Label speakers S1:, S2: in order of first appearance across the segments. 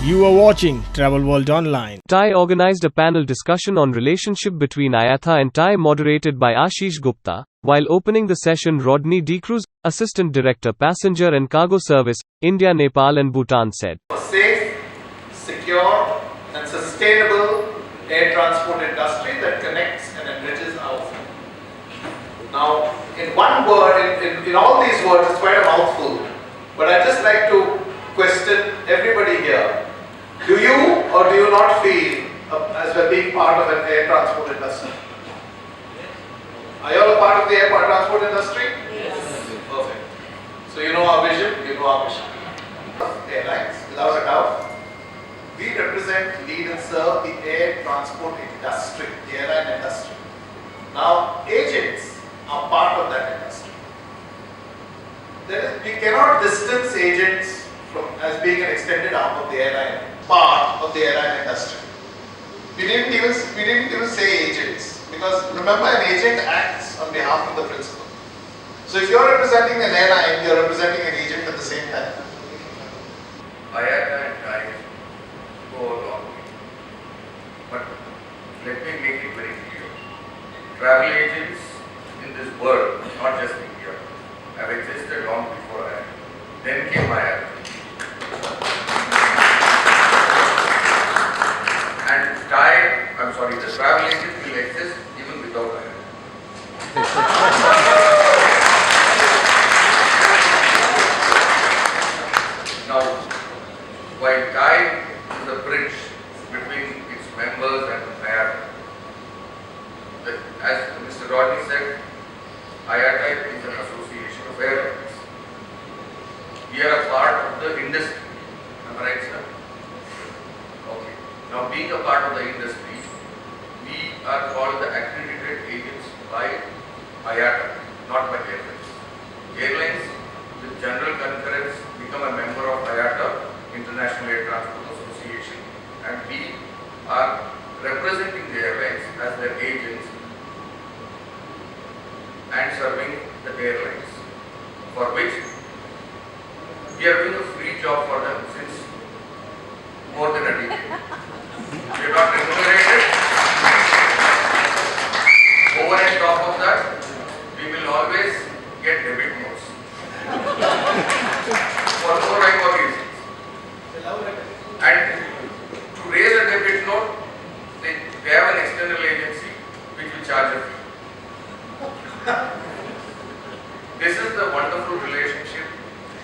S1: You are watching Travel World Online.
S2: TIE organized a panel discussion on relationship between IATA and TIE moderated by Ashish Gupta. While opening the session, Rodney D'Cruz, Assistant Director Passenger and Cargo Service, India, Nepal and Bhutan said,
S3: Safe, secure and sustainable air transport industry that connects and enriches our food. Now, in one word, in all these words, it's quite a mouthful, but I'd just like to question everybody here. Do you or do you not feel as we're being part of an air transport industry? Are you all a part of the air transport industry?
S4: Yes.
S3: Perfect. So you know our vision, you know our mission. Airlines, without a doubt. We represent, lead and serve the air transport industry, the airline industry. Now, agents are part of that industry. We cannot distance agents as being an extended arm of the airline, part of the airline industry. We didn't even say agents, because remember, an agent acts on behalf of the principal. So if you're representing an airline, you're representing an agent at the same time.
S5: IATA and TIE go along. But let me make it very clear. Travel agents in this world, not just India, have existed long before IATA. Then came IATA. And the travel agent will exist even without IATA. Now, while TIE is a bridge between its members and IATA, as Mr. Rodney said, IATA is an association of airlines. We are a part of the industry. Am I right, sir? Okay. Now, being a part of the industry, we are called the accredited agents by IATA, not by airlines. Airlines, with general concurrence, become a member of IATA, International Air Transport Association, and we are representing the airlines as their agents and serving the airlines, for which we are doing a free job for them since more than a decade. We are not remunerated. Over and top of that, we will always get debit notes for no rhyme or reason. And to raise a debit note, they have an external agency which will charge a fee. This is the wonderful relationship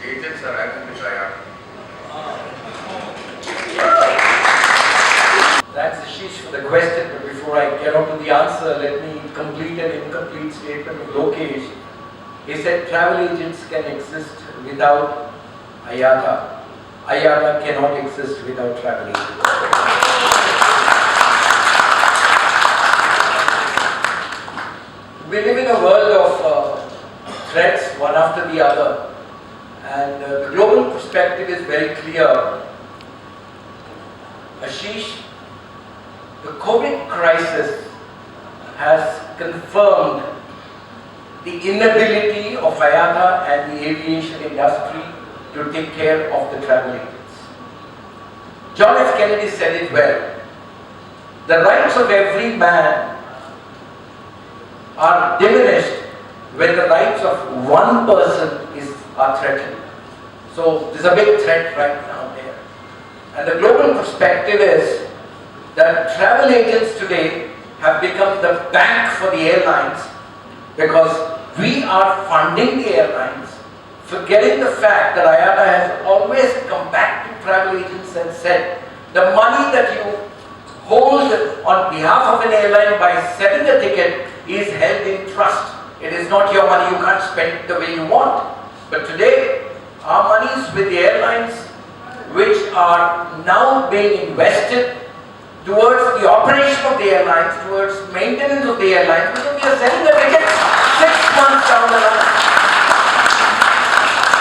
S5: agents are having with IATA.
S4: Thanks, Ashish, for the question. But before I get on to the answer, let me complete an incomplete statement of Lokesh. He said travel agents can exist without IATA. IATA cannot exist without travel agents. We live in a world of threats, one after the other. And the global perspective is very clear. Ashish, the COVID crisis has confirmed the inability of IATA and the aviation industry to take care of the travel agents. John F. Kennedy said it well. The rights of every man are diminished when the rights of one person are threatened. So there's a big threat right now there. And the global perspective is that travel agents today have become the bank for the airlines, because we are funding the airlines, forgetting the fact that IATA has always come back to travel agents and said, the money that you hold on behalf of an airline by selling a ticket is held in trust. It is not your money, you can't spend it the way you want. But today, our money is with the airlines, which are now being invested towards the operation of the airlines, towards maintenance of the airlines, because we are selling a ticket 6 months down the line.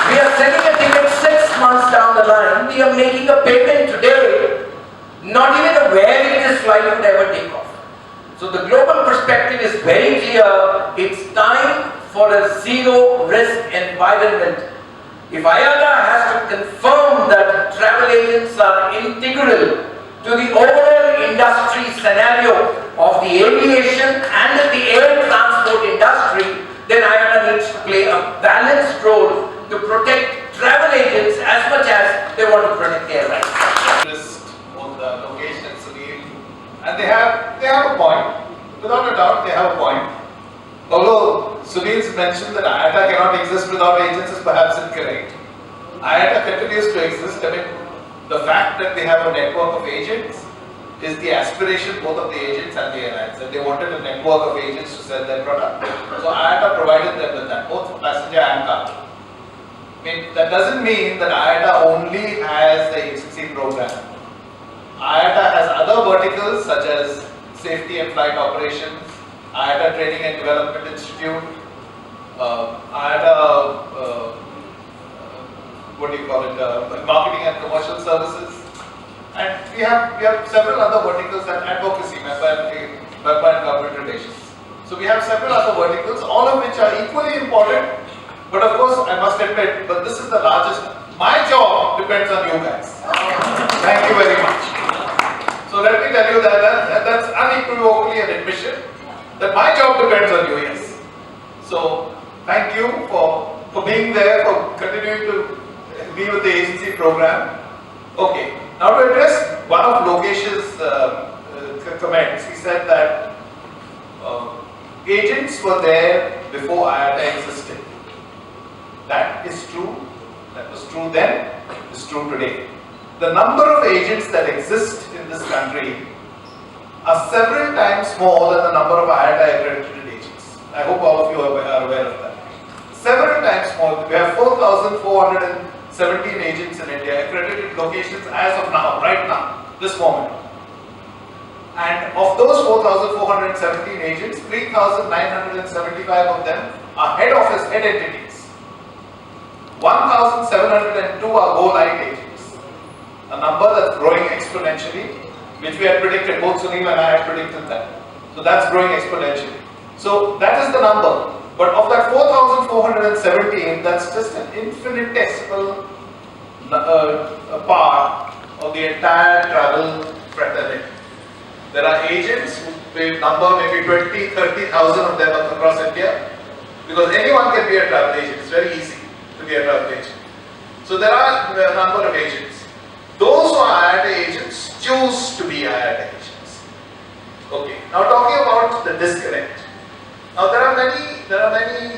S4: We are selling a ticket 6 months down the line. We are making a payment today, not even aware if this flight would ever take off. So the global perspective is very clear. It's time for a zero risk environment. If IATA has to confirm that travel travel agents are integral to the overall industry scenario of the aviation and the air transport industry, then IATA needs to play a balanced role to protect travel agents as much as they want to protect the airlines.
S3: Interest on the location, Sunil, and they have a point. Without a doubt, they have a point. Although Sunil's mentioned that IATA cannot exist without agents is perhaps incorrect. IATA continues to exist. I mean, the fact that they have a network of agents is the aspiration both of the agents and the airlines, and they wanted a network of agents to sell their product. So IATA provided them with that, both for passenger and cargo. I mean, that doesn't mean that IATA only has the agency program. IATA has other verticals such as safety and flight operations, IATA Training and Development Institute, IATA marketing and commercial services, and we have several other verticals and advocacy, MEPA and government relations. So we have several other verticals, all of which are equally important. But of course, I must admit, but this is the largest. My job depends on you guys. Thank you very much. So let me tell you that's unequivocally an admission that my job depends on you. Yes. So thank you for being there, for continuing to be with the agency program. Okay, now to address one of Lokesh's comments, he said that agents were there before IATA existed. That is true. That was true then, is true today. The number of agents that exist in this country are several times more than the number of IATA accredited agents. I hope all of you are aware of that. Several times more. We have 4,417 agents in India, accredited locations as of now, right now, this moment. And of those 4,417 agents, 3,975 of them are head office, head entities. 1,702 are go-light agents, a number that's growing exponentially, which we had predicted, both Sunil and I had predicted that. So that's growing exponentially. So that is the number. But of that 4,417, that's just an infinitesimal part of the entire travel fraternity. There are agents who number maybe 20, 30,000 of them across India, because anyone can be a travel agent. It's very easy to be a travel agent. So there are a number of agents. Those who are IATA agents choose to be IATA agents. Okay. Now talking about the disconnect. Now there are many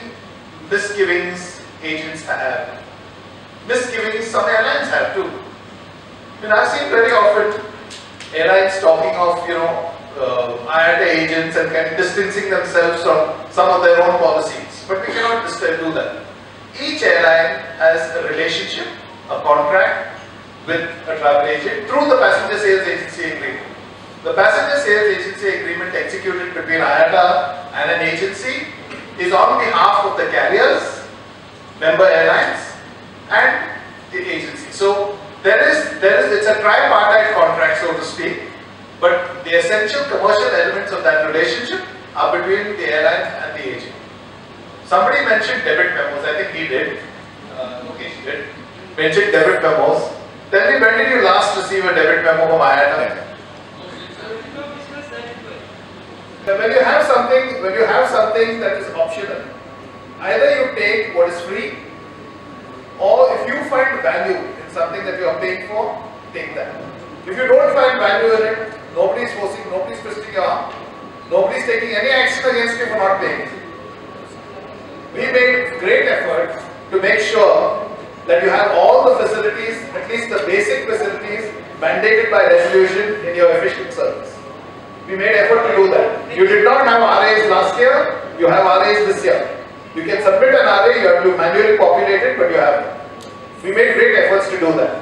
S3: misgivings agents have. Misgivings some airlines have too. I mean, I've seen very often airlines talking of IATA agents and kind of distancing themselves from some of their own policies. But we cannot do that. Each airline has a relationship, a contract with a travel agent through the passenger sales agency agreement. The passenger sales agency agreement executed between IATA and an agency is on behalf of the carriers, member airlines, and the agency. So it's a tripartite contract, so to speak, but the essential commercial elements of that relationship are between the airline and the agent. Somebody mentioned debit memos. I think he did. Okay, he did. Mentioned debit memos. Tell me, when did you last receive a debit memo from IATA? When you have something that is optional, either you take what is free, or if you find value in something that you are paying for, take that. If you don't find value in it, nobody is forcing, nobody is twisting your arm, nobody is taking any action against you for not paying it. We made great efforts to make sure that you have all the facilities, at least the basic facilities, mandated by resolution in your efficient service. We made effort to do that. You did not have RAs last year, you have RAs this year. You can submit an RA, you have to manually populate it, but you have it. We made great efforts to do that.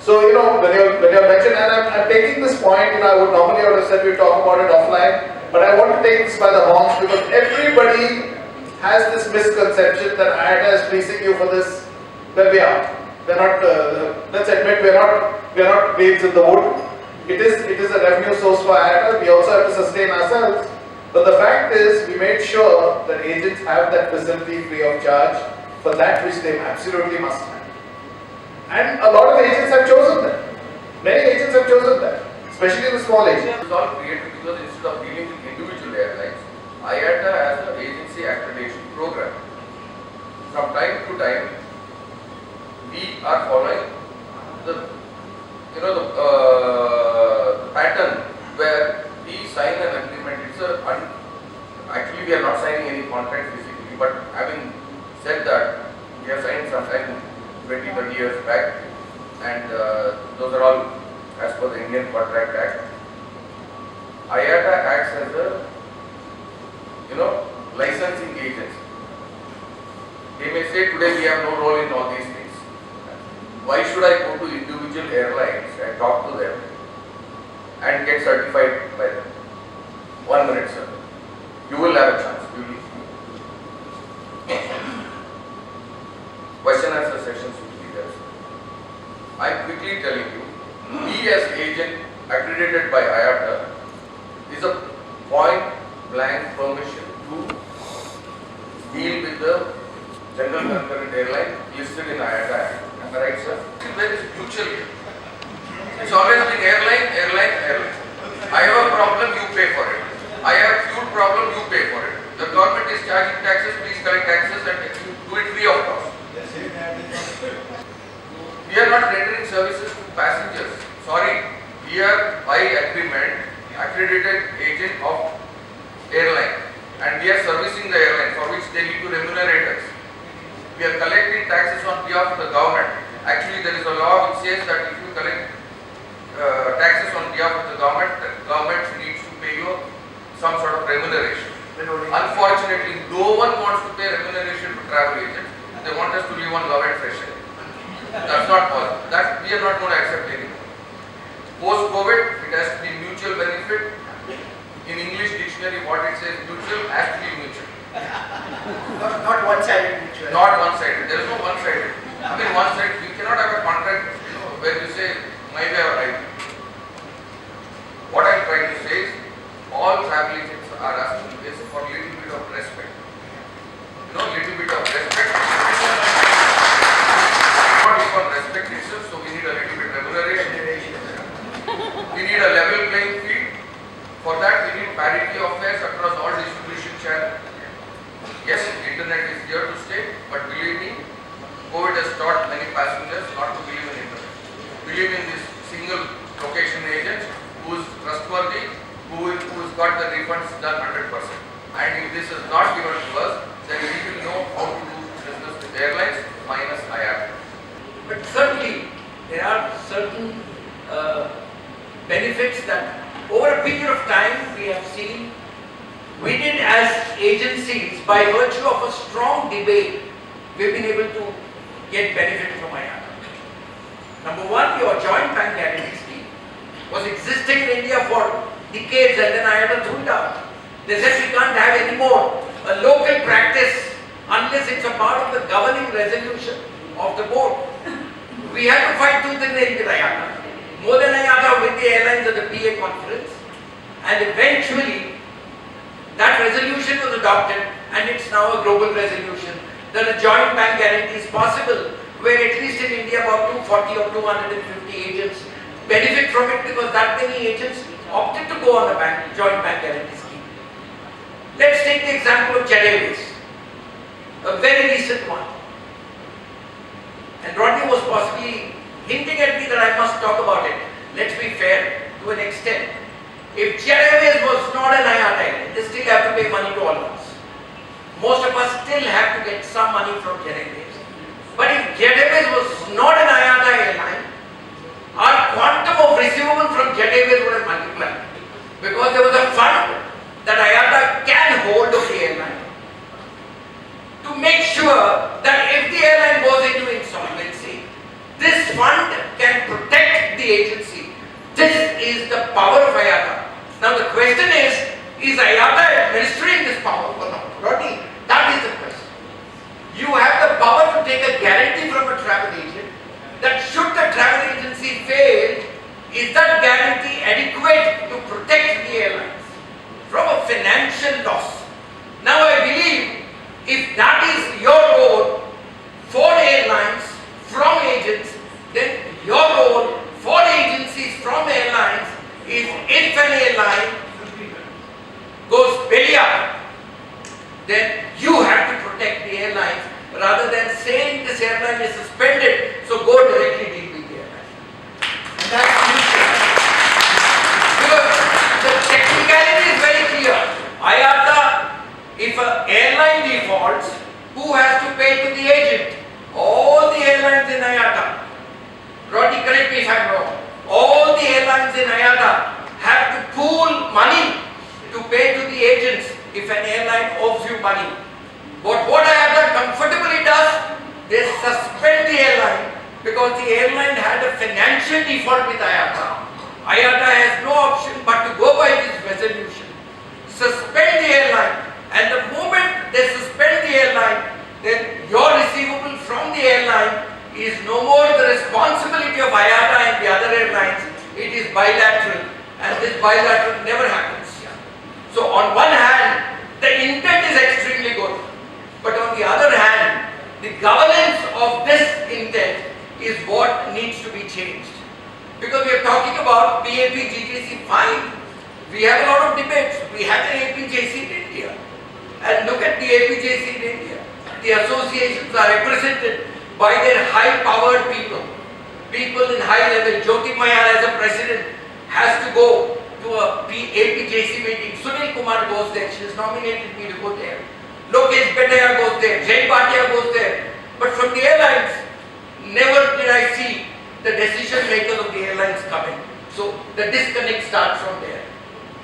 S3: So, when you mentioned, and I'm taking this point, I would normally have said we talk about it offline, but I want to take this by the horns because everybody has this misconception that IATA is fleecing you for this. Well, we are. We're not. Let's admit we're not babes in the wood. It is a revenue source for IATA. We also have to sustain ourselves. But the fact is, we made sure that agents have that facility free of charge for that which they absolutely must have. And a lot of agents have chosen that. Many agents have chosen that, especially the small agents.
S5: It's all created because instead of dealing with individual airlines, IATA has an agency accreditation program. From time to time, we are following the pattern where we sign an agreement. Actually we are not signing any contract physically, but having said that, we have signed sometime 20-30 years back, and those are all as per the Indian Contract Act. IATA acts as a licensing agency. They may say today we have no role in all these things. Why should I go to individual airlines and talk to them and get certified by them? 1 minute, sir. You will have a chance. Question answer sessions will be there, sir. I am quickly telling you, we as agent accredited by IATA is a point blank permission to deal with the general concurrent airline listed in IATA Act. Am I right, sir? Where is mutual here? It's always been airline. I have a problem, you pay for it. I have fuel problem, you pay for it. The government is charging taxes, please collect taxes and you do it free of cost. We are not rendering services to passengers. Sorry, we are by agreement accredited agent of airline, and we are servicing the airline for which they need to remunerate us. We are collecting taxes on behalf of the government. Actually, there is a law which says that if you collect taxes on behalf of the government needs to pay you some sort of remuneration. Unfortunately, no one wants to pay remuneration to travel agents. They want us to live on love and fresh air. That's not possible. That we are not going to accept anymore. Post-COVID, it has to be mutual benefit. In English dictionary, what it says mutual has to be mutual.
S4: Not one-sided mutual.
S5: Not one-sided. There is no one-sided. I mean, one-sided. You cannot have a contract where you say, my way or right. What I am trying to say is, all travel agents are asking is for a little bit of respect. Little bit of respect. Not even respect itself, so we need a little bit remuneration. We need a level playing field. For that, we need parity of fares across all distribution channels. Yes, internet is here to stay, but believe me, COVID has taught many passengers not to believe in internet. Believe in this single location agent who is trustworthy, who has got the refunds done 100%. And if this is not given to us, then we will know how to do business with airlines minus IATA.
S4: But certainly, there are certain benefits that over a period of time we have seen we did as agencies, by virtue of a strong debate, we've been able to get benefit from IATA. Number one, your joint bank guarantee scheme was existing in India for decades, and then IATA threw it out. They said we can't have any more a local practice unless it's a part of the governing resolution of the board. We had to fight tooth and nail with IATA. More than IATA, with the airlines at the PA conference, and eventually that resolution was adopted, and it's now a global resolution that a joint bank guarantee is possible, where at least in India about 240 or 250 agents benefit from it, because that many agents opted to go on a joint bank guarantee scheme. Let's take the example of Jet Airways, a very recent one. And Rodney was possibly hinting at me that I must talk about it. Let's be fair to an extent. If Jet Airways was not an IATA airline, they still have to pay money to all of us. Most of us still have to get some money from Jet Airways. But if Jet Airways was not an IATA airline, our quantum of receivable from Jet Airways would have multiplied. Because there was a fund that IATA can hold of the airline to make sure that if the airline goes into insolvency, this fund can protect the agency. This is the power of IATA. Now the question is IATA administering this power or not? Rodney, that is the question. You have the power to take a guarantee from a travel agent that should the travel agency fail, is that guarantee adequate to protect the airlines from a financial loss? Now I believe if that is your role for airlines, from agents, airline is suspended, so go directly deal with the airline. And that's crucial. Because the technicality is very clear. IATA, if an airline defaults, who has to pay to the agent? All the airlines in IATA. Rodney, correct me if I'm wrong. All the airlines in IATA have to pool money to pay to the agents if an airline owes you money. But what IATA comfortably does, they suspend the airline because the airline had a financial default with IATA. IATA has no option but to go by this resolution. Suspend the airline, and the moment they suspend the airline, then your receivable from the airline is no more the responsibility of IATA and the other airlines. It is bilateral, and this bilateral never happens. So on one hand, the intent is extremely good, but on the other hand, the governance of this intent is what needs to be changed. Because we are talking about PAP-GJC, fine. We have a lot of debates. We had an APJC in India. And look at the APJC in India. The associations are represented by their high-powered people. People in high level. Jyoti Mayal as a president has to go to a APJC meeting. Sunil Kumar goes there. She has nominated me to go there. Lokesh Betaya goes there. Jay Bhatia goes there. But from the airlines, never did I see the decision makers of the airlines coming. So the disconnect starts from there.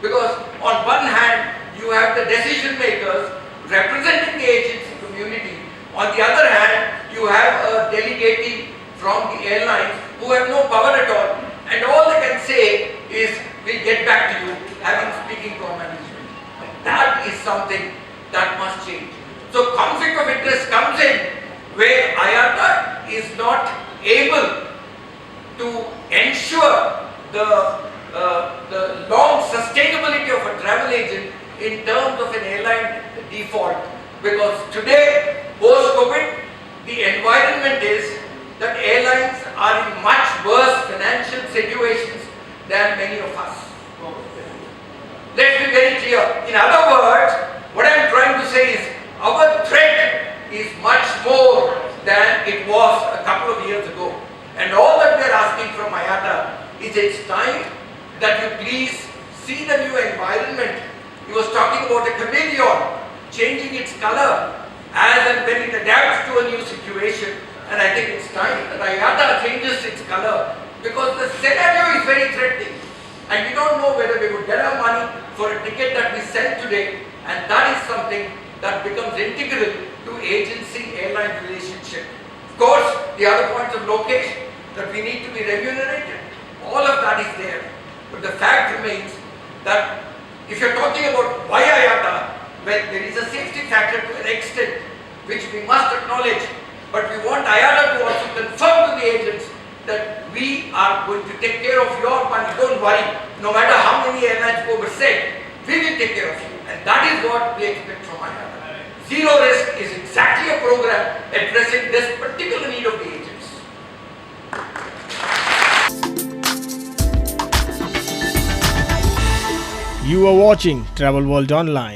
S4: Because on one hand, you have the decision makers representing the agency community. On the other hand, you have a delegatee from the airlines who have no power at all. And all they can say is, we'll get back to you, having speaking to our management. That is something that must change. So conflict of interest comes in where IATA is not able to ensure the long sustainability of a travel agent in terms of an airline default. Because today, post-COVID, the environment is that airlines are in much worse financial situations than many of us. Let's be very clear. In other words, what I'm trying to say is our threat is much more than it was a couple of years ago. And all that we are asking from IATA is it's time that you please see the new environment. He was talking about a chameleon changing its color as and when it adapts to a new situation. And I think it's time that IATA changes its color because the scenario is very threatening. And we don't know whether we would get our money for a ticket that we sell today. And that is something that becomes integral to agency-airline relationship. Of course, the other points of location, that we need to be remunerated. All of that is there. But the fact remains that if you're talking about why IATA, well, there is a safety factor to an extent which we must acknowledge. But we want IATA to also confirm to the agents that we are going to take care of your money. Don't worry. No matter how many airlines go berserk, we will take care of you. And that is what we expect from IATA. Zero risk is exactly a program addressing this particular need of the agents.
S1: You are watching Travel World Online.